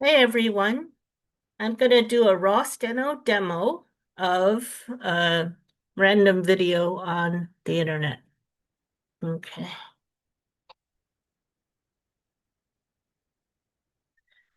Hey everyone, I'm going to do a raw steno demo of a random video on the internet. Okay.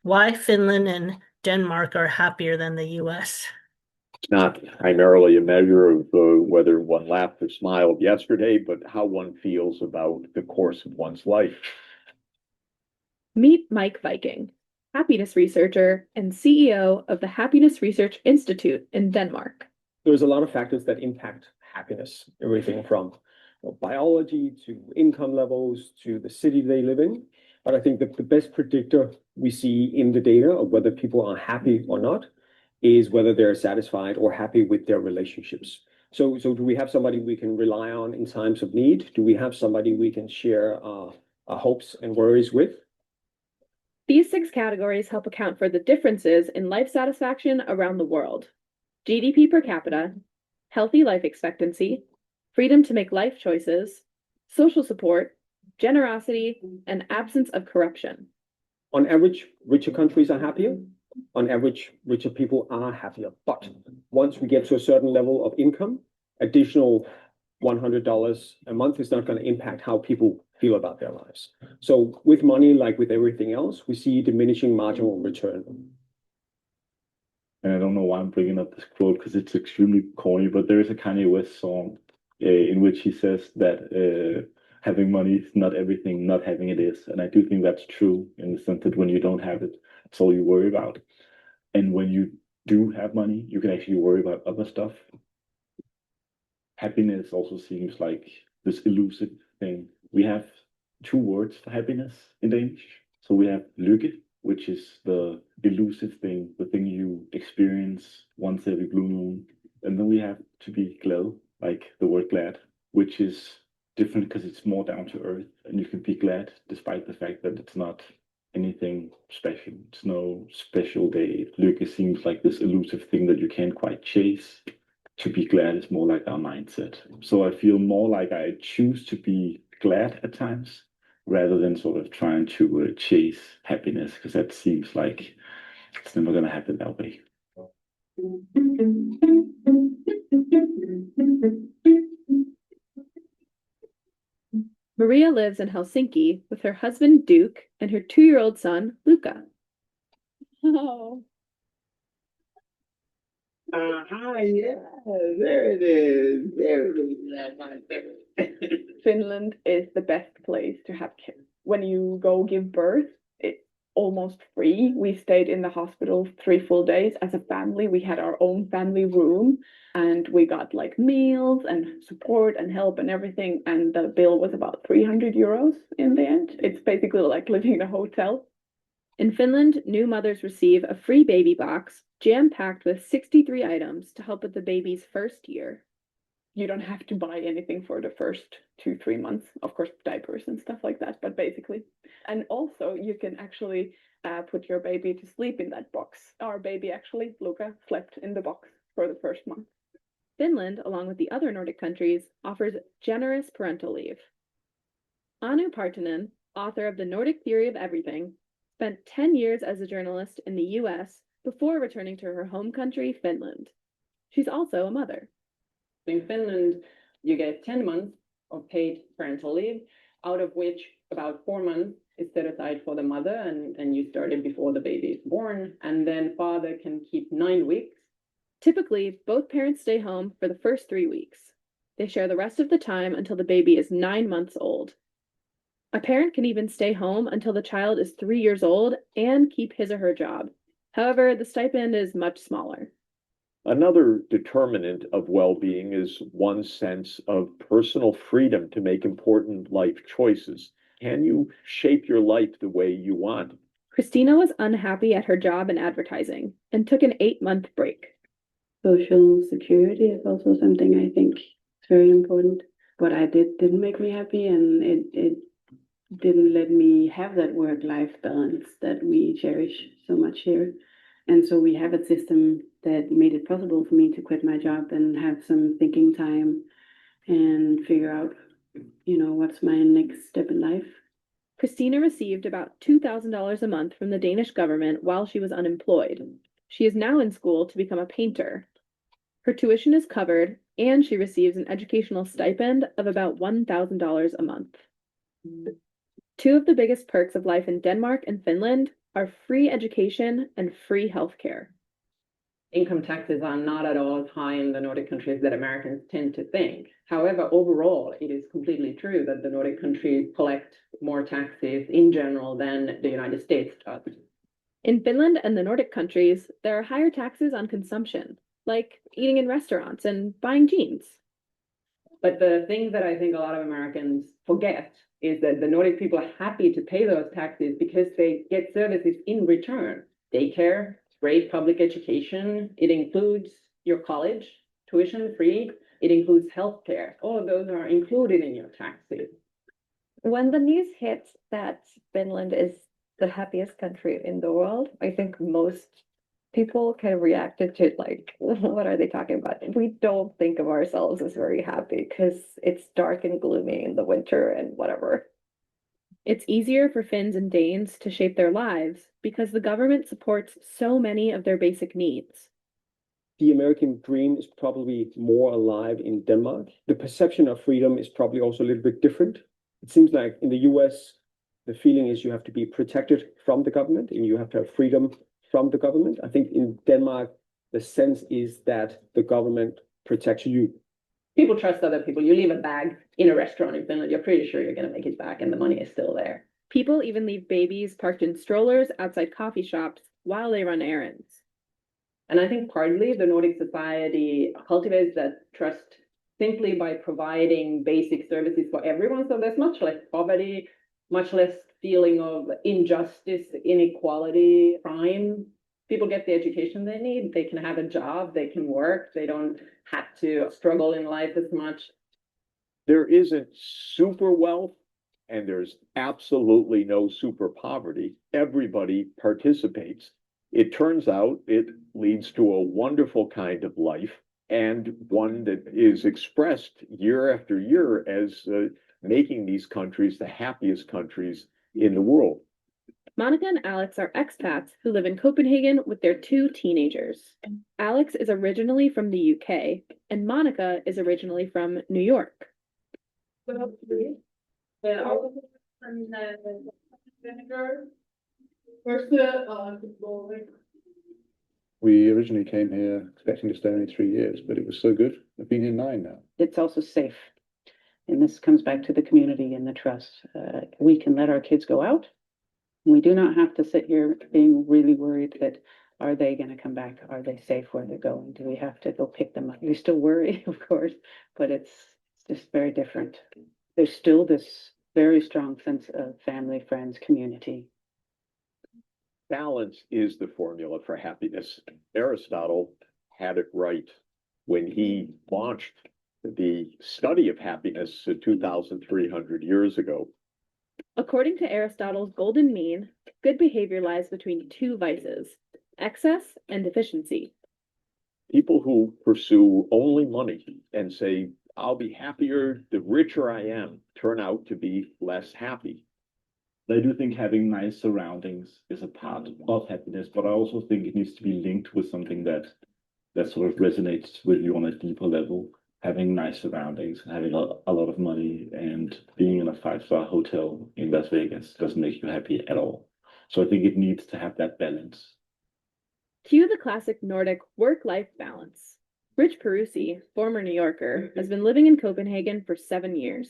Why Finland and Denmark are happier than the US. It's not primarily a measure of whether one laughed or smiled yesterday, but how one feels about the course of one's life. Meet Mike Viking, happiness researcher and CEO of the Happiness Research Institute in Denmark. There's a lot of factors that impact happiness, everything from biology to income levels to the city they live in. But I think that the best predictor we see in the data of whether people are happy or not is whether they're satisfied or happy with their relationships. So do we have somebody we can rely on in times of need? Do we have somebody we can share our hopes and worries with? These 6 categories help account for the differences in life satisfaction around the world: GDP per capita, healthy life expectancy, freedom to make life choices, social support, generosity, and absence of corruption. On average, richer countries are happier. On average, richer people are happier. But once we get to a certain level of income, additional $100 a month is not going to impact how people feel about their lives. So with money, like with everything else, we see diminishing marginal return. And I don't know why I'm bringing up this quote because it's extremely corny, but there is a Kanye West song in which he says that having money is not everything, not having it is. And I do think that's true in the sense that when you don't have it, that's all you worry about. And when you do have money, you can actually worry about other stuff. Happiness also seems like this elusive thing. We have 2 words for happiness in Danish. So we have lykke, which is the elusive thing, the thing you experience once every blue moon. And then we have to be glad, like the word glad, which is different because it's more down to earth. And you can be glad despite the fact that it's not anything special. It's no special day. Lykke seems like this elusive thing that you can't quite chase. To be glad is more like our mindset. So I feel more like I choose to be glad at times rather than sort of trying to chase happiness, because that seems like it's never going to happen that way. Maria lives in Helsinki with her husband Duke and her 2-year-old son Luca. Oh. Hi, yeah, there it is. There it is. Finland is the best place to have kids. When you go give birth, it's almost free. We stayed in the hospital 3 full days as a family. We had our own family room and we got like meals and support and help and everything. And the bill was about 300 euros in the end. It's basically like living in a hotel. In Finland, new mothers receive a free baby box jam-packed with 63 items to help with the baby's first year. You don't have to buy anything for the first 2-3 months, of course, diapers and stuff like that, but basically. And also, you can actually put your baby to sleep in that box. Our baby actually, Luca, slept in the box for the first month. Finland, along with the other Nordic countries, offers generous parental leave. Anu Partinen, author of The Nordic Theory of Everything, spent 10 years as a journalist in the US before returning to her home country, Finland. She's also a mother. In Finland, you get 10 months of paid parental leave, out of which about 4 months is set aside for the mother, and you start it before the baby is born, and then father can keep 9 weeks. Typically, both parents stay home for the first 3 weeks. They share the rest of the time until the baby is 9 months old. A parent can even stay home until the child is 3 years old and keep his or her job. However, the stipend is much smaller. Another determinant of well-being is one's sense of personal freedom to make important life choices. Can you shape your life the way you want? Christina was unhappy at her job in advertising and took an 8-month break. Social security is also something I think is very important. What I did didn't make me happy, and it didn't let me have that work-life balance that we cherish so much here. And so we have a system that made it possible for me to quit my job and have some thinking time and figure out, what's my next step in life. Christina received about $2,000 a month from the Danish government while she was unemployed. She is now in school to become a painter. Her tuition is covered, and she receives an educational stipend of about $1,000 a month. Two of the biggest perks of life in Denmark and Finland are free education and free healthcare. Income taxes are not at all as high in the Nordic countries that Americans tend to think. However, overall, it is completely true that the Nordic countries collect more taxes in general than the United States does. In Finland and the Nordic countries, there are higher taxes on consumption, like eating in restaurants and buying jeans. But the thing that I think a lot of Americans forget is that the Nordic people are happy to pay those taxes because they get services in return. Daycare, great public education. It includes your college, tuition free. It includes healthcare. All of those are included in your taxes. When the news hit that Finland is the happiest country in the world, I think most people kind of reacted to it like, what are they talking about? We don't think of ourselves as very happy because it's dark and gloomy in the winter and whatever. It's easier for Finns and Danes to shape their lives because the government supports so many of their basic needs. The American dream is probably more alive in Denmark. The perception of freedom is probably also a little bit different. It seems like in the US, the feeling is you have to be protected from the government and you have to have freedom from the government. I think in Denmark, the sense is that the government protects you. People trust other people. You leave a bag in a restaurant in Finland, you're pretty sure you're going to make it back and the money is still there. People even leave babies parked in strollers outside coffee shops while they run errands. And I think partly the Nordic society cultivates that trust simply by providing basic services for everyone. So there's much less poverty, much less feeling of injustice, inequality, crime. People get the education they need. They can have a job, they can work, they don't have to struggle in life as much. There isn't super wealth and there's absolutely no super poverty. Everybody participates. It turns out it leads to a wonderful kind of life and one that is expressed year after year as making these countries the happiest countries in the world. Monica and Alex are expats who live in Copenhagen with their two teenagers. Alex is originally from the UK, and Monica is originally from New York. We originally came here expecting to stay only 3 years, but it was so good. I've been here 9 now. It's also safe. And this comes back to the community and the trust. We can let our kids go out. We do not have to sit here being really worried that are they going to come back? Are they safe where they're going? Do we have to go pick them up? We still worry, of course, but it's just very different. There's still this very strong sense of family, friends, community. Balance is the formula for happiness. Aristotle had it right when he launched the study of happiness 2,300 years ago. According to Aristotle's golden mean, good behavior lies between two vices, excess and deficiency. People who pursue only money and say, I'll be happier the richer I am, turn out to be less happy. I do think having nice surroundings is a part of happiness, but I also think it needs to be linked with something that sort of resonates with you on a deeper level. Having nice surroundings, having a lot of money, and being in a 5-star hotel in Las Vegas doesn't make you happy at all. So I think it needs to have that balance. Cue the classic Nordic work-life balance. Rich Perusi, former New Yorker, has been living in Copenhagen for 7 years.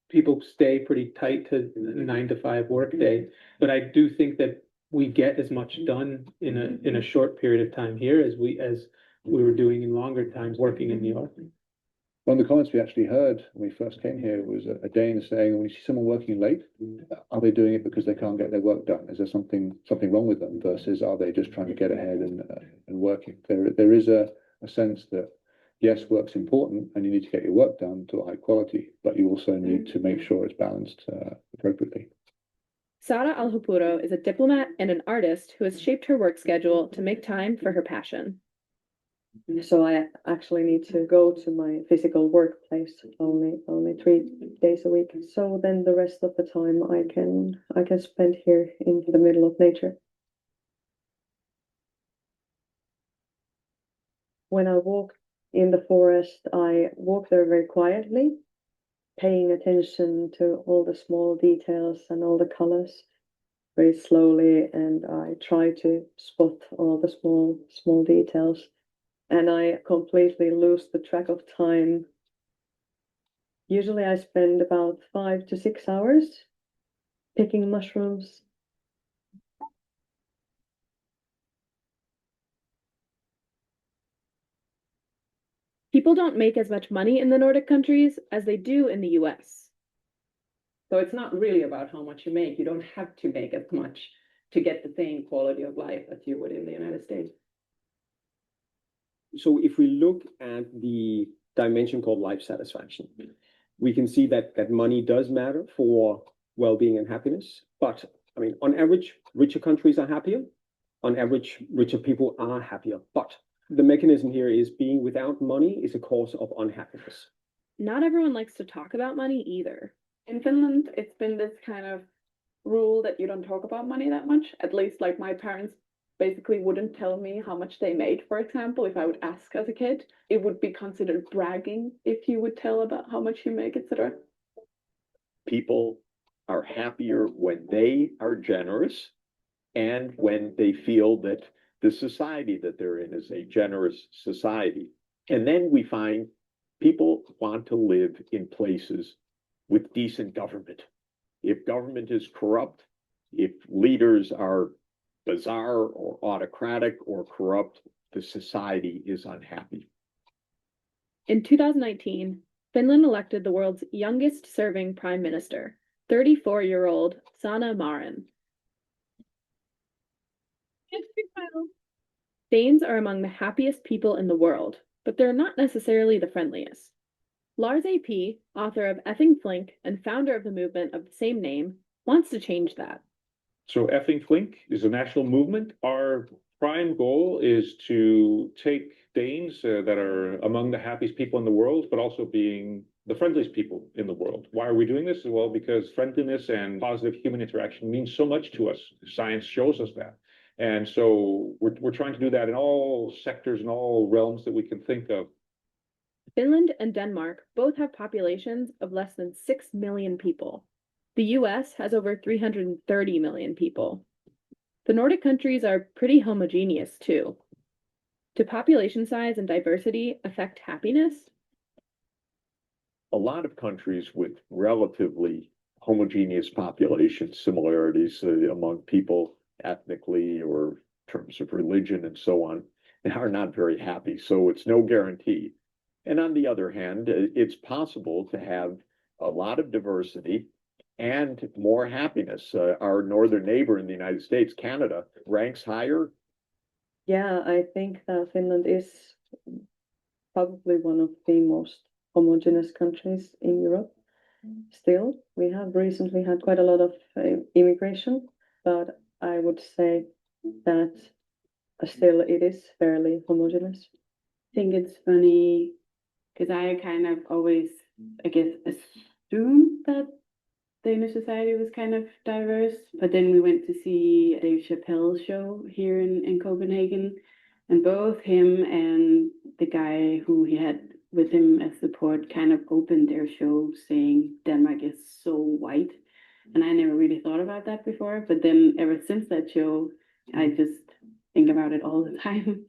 People stay pretty tight to 9 to 5 workday, but I do think that we get as much done in a short period of time here as we were doing in longer times working in New York. One of the comments we actually heard when we first came here was a Dane saying, when you see someone working late, are they doing it because they can't get their work done? Is there something wrong with them versus are they just trying to get ahead and working? There is a sense that yes, work's important and you need to get your work done to a high quality, but you also need to make sure it's balanced appropriately. Sara Alhupuro is a diplomat and an artist who has shaped her work schedule to make time for her passion. So I actually need to go to my physical workplace only 3 days a week. So then the rest of the time I can spend here in the middle of nature. When I walk in the forest, I walk there very quietly, paying attention to all the small details and all the colors very slowly, and I try to spot all the small details, and I completely lose the track of time. Usually I spend about 5 to 6 hours picking mushrooms. People don't make as much money in the Nordic countries as they do in the US. So it's not really about how much you make. You don't have to make as much to get the same quality of life as you would in the United States. So if we look at the dimension called life satisfaction, we can see that money does matter for well-being and happiness. But I mean, on average, richer countries are happier. On average, richer people are happier. But the mechanism here is being without money is a cause of unhappiness. Not everyone likes to talk about money either. In Finland, it's been this kind of rule that you don't talk about money that much. At least, like, my parents basically wouldn't tell me how much they made, for example, if I would ask as a kid. It would be considered bragging if you would tell about how much you make, etc. People are happier when they are generous and when they feel that the society that they're in is a generous society. And then we find people want to live in places with decent government. If government is corrupt, if leaders are bizarre or autocratic or corrupt, the society is unhappy. In 2019, Finland elected the world's youngest serving prime minister, 34-year-old Sanna Marin. Danes are among the happiest people in the world, but they're not necessarily the friendliest. Lars A.P., author of Effing Flink and founder of the movement of the same name, wants to change that. So Effing Flink is a national movement. Our prime goal is to take Danes that are among the happiest people in the world, but also being the friendliest people in the world. Why are we doing this? Well, because friendliness and positive human interaction means so much to us. Science shows us that. And so we're trying to do that in all sectors and all realms that we can think of. Finland and Denmark both have populations of less than 6 million people. The US has over 330 million people. The Nordic countries are pretty homogeneous too. Do population size and diversity affect happiness? A lot of countries with relatively homogeneous population similarities among people ethnically or in terms of religion and so on are not very happy. So it's no guarantee. And on the other hand, it's possible to have a lot of diversity and more happiness. Our northern neighbor in the United States, Canada, ranks higher. Yeah, I think that Finland is probably one of the most homogeneous countries in Europe. Still, we have recently had quite a lot of immigration, but I would say that still it is fairly homogeneous. I think it's funny because I kind of always, I guess, assumed that Danish society was kind of diverse, but then we went to see Dave Chappelle's show here in Copenhagen, and both him and the guy who he had with him as support kind of opened their show saying Denmark is so white. And I never really thought about that before, but then ever since that show, I just think about it all the time.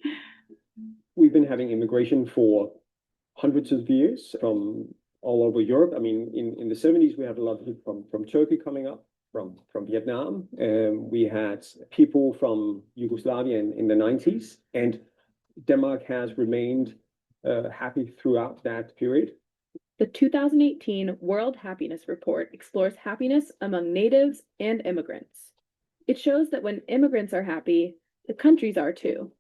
We've been having immigration for hundreds of years from all over Europe. I mean, in the 70s, we had a lot of people from Turkey coming up, from Vietnam. We had people from Yugoslavia in the 90s, and Denmark has remained happy throughout that period. The 2018 World Happiness Report explores happiness among natives and immigrants. It shows that when immigrants are happy, the countries are too.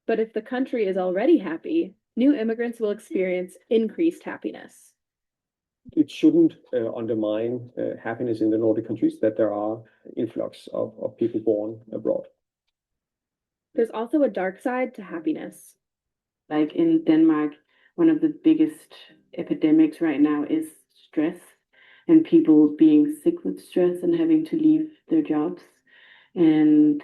But if the country is already happy, new immigrants will experience increased happiness. It shouldn't undermine happiness in the Nordic countries that there are influx of people born abroad. There's also a dark side to happiness. Like in Denmark, one of the biggest epidemics right now is stress and people being sick with stress and having to leave their jobs. And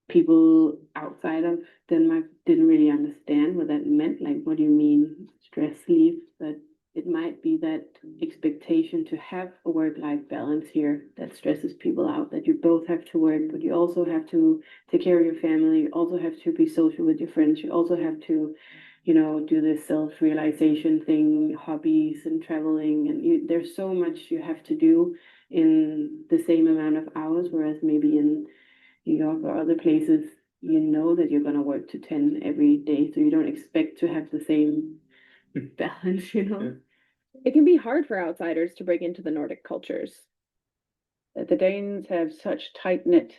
people outside of Denmark didn't really understand what that meant. Like, what do you mean stress leave? But it might be that expectation to have a work-life balance here that stresses people out, that you both have to work, but you also have to take care of your family, you also have to be social with your friends, you also have to, you know, do this self-realization thing, hobbies and traveling, and there's so much you have to do in the same amount of hours, whereas maybe in New York or other places, you know that you're gonna work to 10 every day, so you don't expect to have the same balance, you know? It can be hard for outsiders to break into the Nordic cultures. The Danes have such tight-knit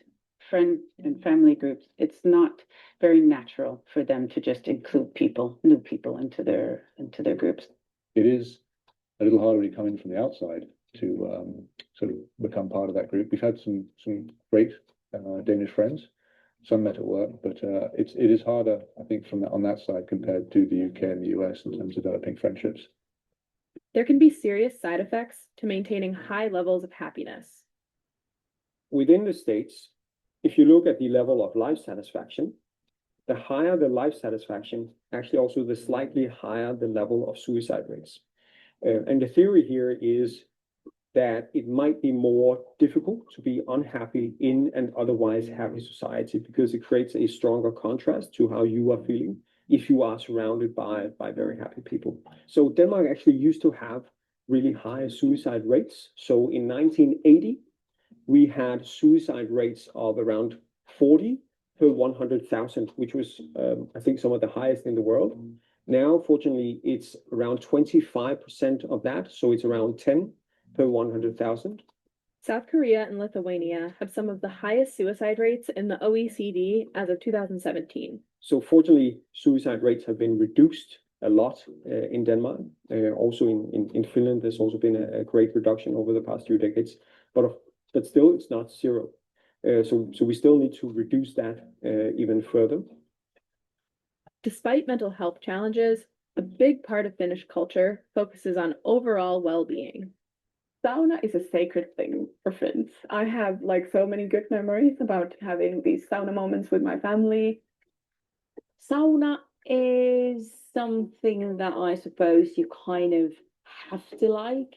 friend and family groups. It's not very natural for them to just include new people into their groups. It is a little harder when you come in from the outside to sort of become part of that group. We've had some great Danish friends, some met at work, but it is harder, I think, on that side compared to the UK and the US in terms of developing friendships. There can be serious side effects to maintaining high levels of happiness. Within the States, if you look at the level of life satisfaction, the higher the life satisfaction, actually also the slightly higher the level of suicide rates. And the theory here is that it might be more difficult to be unhappy in an otherwise happy society because it creates a stronger contrast to how you are feeling if you are surrounded by very happy people. So Denmark actually used to have really high suicide rates. So in 1980, we had suicide rates of around 40 per 100,000, which was, I think, some of the highest in the world. Now, fortunately, it's around 25% of that. So it's around 10 per 100,000. South Korea and Lithuania have some of the highest suicide rates in the OECD as of 2017. So fortunately, suicide rates have been reduced a lot in Denmark. Also in Finland, there's also been a great reduction over the past few decades. But still, it's not zero. So we still need to reduce that even further. Despite mental health challenges, a big part of Finnish culture focuses on overall well-being. Sauna is a sacred thing for Finns. I have like so many good memories about having these sauna moments with my family. Sauna is something that I suppose you kind of have to like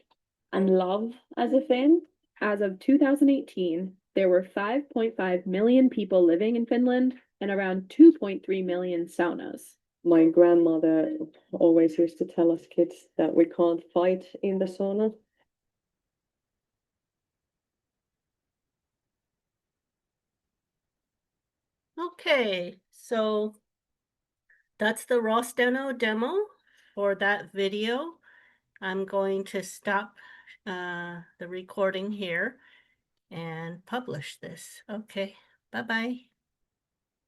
and love as a Finn. As of 2018, there were 5.5 million people living in Finland and around 2.3 million saunas. My grandmother always used to tell us kids that we can't fight in the sauna. Okay, so that's the raw Steno demo for that video. I'm going to stop the recording here and publish this. Okay, bye-bye.